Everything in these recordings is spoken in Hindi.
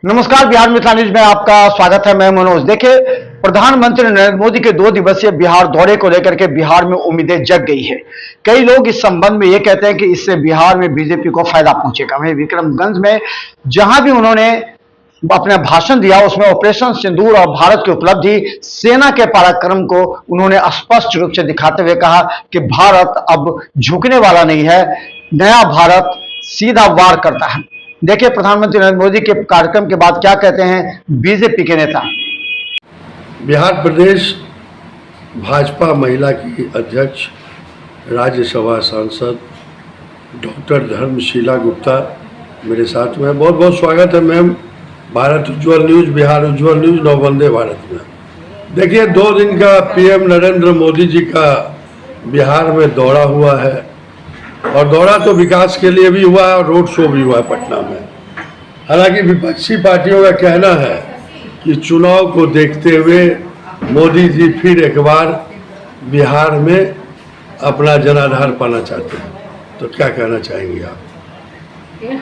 नमस्कार, बिहार मिथिला न्यूज में आपका स्वागत है। मैं मनोज। देखिए, प्रधानमंत्री नरेंद्र मोदी के 2 दिवसीय बिहार दौरे को लेकर के बिहार में उम्मीदें जग गई है। कई लोग इस संबंध में ये कहते हैं कि इससे बिहार में बीजेपी को फायदा पहुंचेगा। वहीं विक्रमगंज में जहां भी उन्होंने अपना भाषण दिया, उसमें ऑपरेशन सिंदूर और भारत की उपलब्धि, सेना के पराक्रम को उन्होंने स्पष्ट रूप से दिखाते हुए कहा कि भारत अब झुकने वाला नहीं है, नया भारत सीधा वार करता है। देखिए प्रधानमंत्री नरेंद्र मोदी के कार्यक्रम के बाद क्या कहते हैं बीजेपी के नेता। बिहार प्रदेश भाजपा महिला की अध्यक्ष राज्यसभा सांसद डॉक्टर धर्मशीला गुप्ता मेरे साथ में। बहुत बहुत स्वागत है मैम भारत उज्ज्वल न्यूज़, बिहार उज्ज्वल न्यूज़, नववंदे भारत में। देखिए, 2 दिन का पीएम नरेंद्र मोदी जी का बिहार में दौरा हुआ है और दौरा तो विकास के लिए भी हुआ है और रोड शो भी हुआ है पटना में। हालांकि विपक्षी पार्टियों का कहना है कि चुनाव को देखते हुए मोदी जी फिर एक बार बिहार में अपना जनाधार पाना चाहते हैं, तो क्या कहना चाहेंगे आप?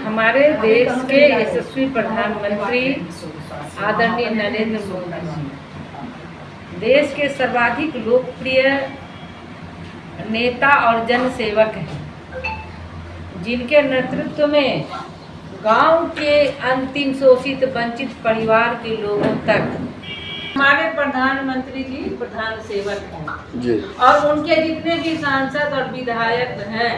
हमारे देश के यशस्वी प्रधानमंत्री आदरणीय नरेंद्र मोदी जी देश के सर्वाधिक लोकप्रिय नेता और जनसेवक हैं, जिनके नेतृत्व में गांव के अंतिम शोषित वंचित परिवार के लोगों तक हमारे प्रधानमंत्री जी प्रधान सेवक हैं जी। और उनके जितने भी सांसद और विधायक हैं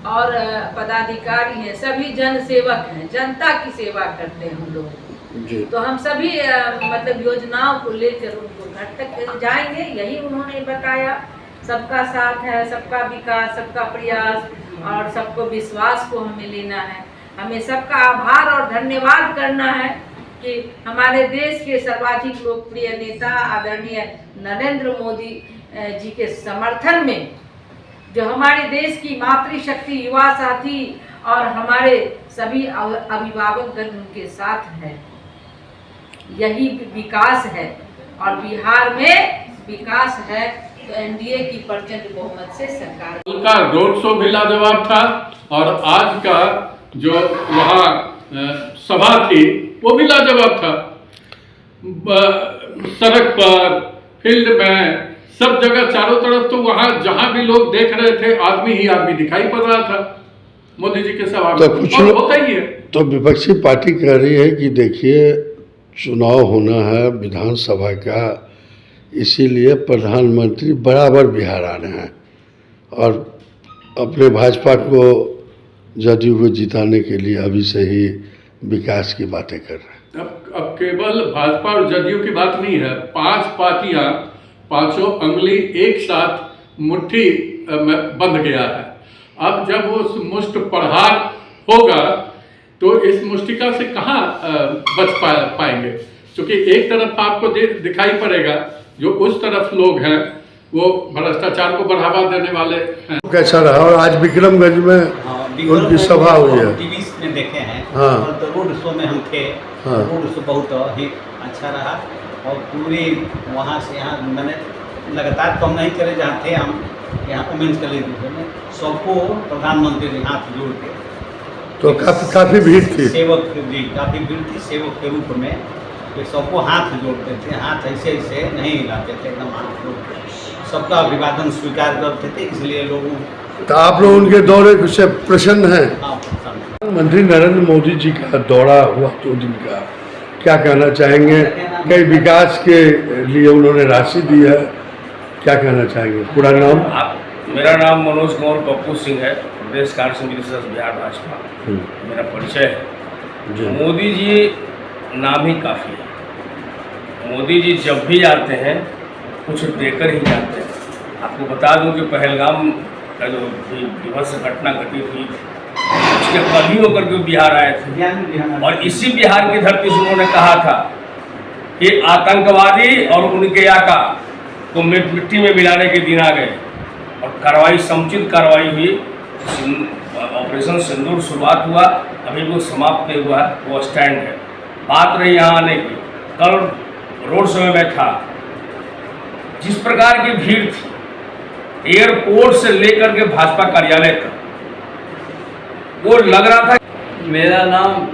और पदाधिकारी हैं, सभी जन सेवक हैं, जनता की सेवा करते हैं हम लोग जी। तो हम सभी मतलब योजनाओं को लेकर उनको घर तक जाएंगे, यही उन्होंने बताया। सबका साथ है, सबका विकास, सबका प्रयास और सबको विश्वास को हमें लेना है। हमें सबका आभार और धन्यवाद करना है कि हमारे देश के सर्वाधिक लोकप्रिय नेता आदरणीय नरेंद्र मोदी जी के समर्थन में जो हमारे देश की मातृशक्ति, युवा साथी और हमारे सभी अभिभावक गण उनके साथ है, यही विकास है। और बिहार में विकास है तो एनडीए की प्रचंड बहुमत से सरकार। उनका रोड शो भी लाजवाब था और आज का जो वहाँ सभा थी वो भी लाजवाब था। सड़क पर, फील्ड में, सब जगह चारों तरफ तो वहाँ जहाँ भी लोग देख रहे थे आदमी ही आदमी दिखाई पड़ रहा था मोदी जी के सभा में। तो होता ही है। तो विपक्षी पार्टी कह रही है कि देखिए चुनाव होना है विधानसभा का, इसीलिए प्रधानमंत्री बराबर बिहार आ रहे हैं और अपने भाजपा को, जदयू को जिताने के लिए अभी से ही विकास की बातें कर रहे हैं। अब केवल भाजपा और जदयू की बात नहीं है, 5 पार्टियां, 5 अंगुली एक साथ मुट्ठी में बंध गया है। अब जब वो मुष्ट प्रहार होगा तो इस मुष्टिका से कहाँ बच पाएंगे, क्योंकि एक तरफ आपको दिखाई पड़ेगा जो उस तरफ लोग हैं वो भ्रष्टाचार को बढ़ावा देने वाले हैं। कैसा रहा? और आज विक्रमगंज में उनकी सभा हुई है, टीवी में देखे हैं। हाँ। तो रोड शो में हम थे। हाँ। रोड शो बहुत ही अच्छा रहा और पूरी वहाँ से यहाँ मैंने लगातार कम नहीं करे जहाँ थे हम, यहाँ वुमेंस कॉलेज में सबको प्रधानमंत्री ने हाथ जोड़ के, तो काफ़ी भीड़ थी। सेवक जी काफ़ी भीड़ थी, सेवक के रूप में सबको हाथ जोड़ते थे, हाथ ऐसे ऐसे नहीं हिलाते थे, एकदम हाथ जोड़ के सबका अभिवादन स्वीकार करते थे। इसलिए लोगों तो आप लोग उनके दौरे से प्रसन्न हैं? प्रधानमंत्री नरेंद्र मोदी जी का दौरा हुआ 2 दिन का, क्या कहना चाहेंगे? कई विकास के लिए उन्होंने राशि दी है, क्या कहना चाहेंगे? पूरा नाम? मेरा नाम मनोज कुमार पप्पू सिंह है, प्रदेश कार्य समिति सदस्य बिहार भाजपा मेरा परिचय है। मोदी जी नाम ही काफ़ी है। मोदी जी जब भी आते हैं कुछ देकर ही जाते हैं। आपको बता दूं कि पहलगाम का जो विभत्स घटना घटी थी उसके कल ही होकर के बिहार आए थे और इसी बिहार की धरती से उन्होंने कहा था कि आतंकवादी और उनके आका को मिट्टी में मिलाने के दिन आ गए और कार्रवाई, समुचित कार्रवाई हुई। ऑपरेशन सिंदूर शुरुआत हुआ, अभी वो समाप्त नहीं हुआ, वो स्टैंड है। बात रही यहाँ आने की, कल रोड शो में था, जिस प्रकार की भीड़ थी एयरपोर्ट से लेकर के भाजपा कार्यालय तक, वो लग रहा था। मेरा नाम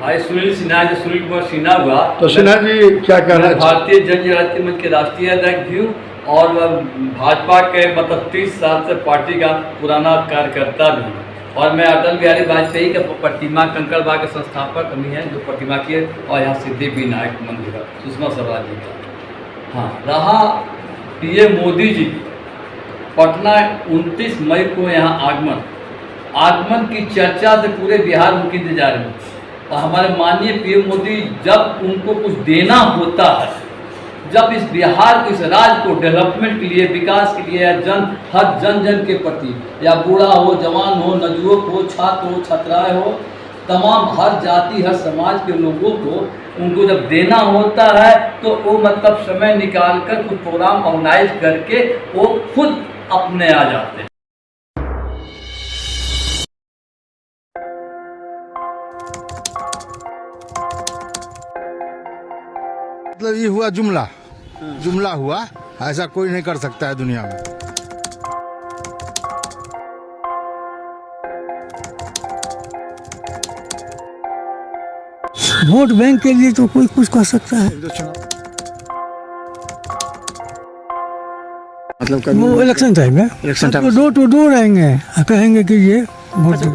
भाई सुनील सिन्हा जो सुनील कुमार सिन्हा हुआ, तो सिन्हा जी क्या कहना मैं भारतीय जनजातीय मंच के राष्ट्रीय अध्यक्ष भी हूँ और भाजपा के मतलब 30 साल से पार्टी का पुराना कार्यकर्ता भी हूँ। और मैं अटल बिहारी वाजपेयी के प्रतिमा कंकड़बाग के संस्थापक भी हैं, जो प्रतिमा की है, और यहाँ सिद्धिविनायक मंदिर है सुषमा स्वराज जी का। हाँ, रहा पीएम मोदी जी पटना 29 मई को यहाँ आगमन की चर्चा से पूरे बिहार उनके इंतजार में, और हमारे माननीय पीएम मोदी जब उनको कुछ देना होता है, जब इस बिहार को, इस राज्य को डेवलपमेंट के लिए, विकास के लिए, हर जन के प्रति, या बूढ़ा हो, जवान हो, नवयुवक हो, छात्र हो, छात्राएं हो, तमाम हर जाति हर समाज के लोगों को उनको जब देना होता है तो वो मतलब समय निकाल कर कुछ प्रोग्राम ऑर्गेनाइज करके वो खुद अपने आ जाते हैं। मतलब ये हुआ जुमला हुआ, ऐसा कोई नहीं कर सकता है दुनिया में। वोट बैंक के लिए तो कोई कुछ कर सकता है, मतलब वो इलेक्शन टाइम है, election time door to door आएंगे, कहेंगे कि ये वोट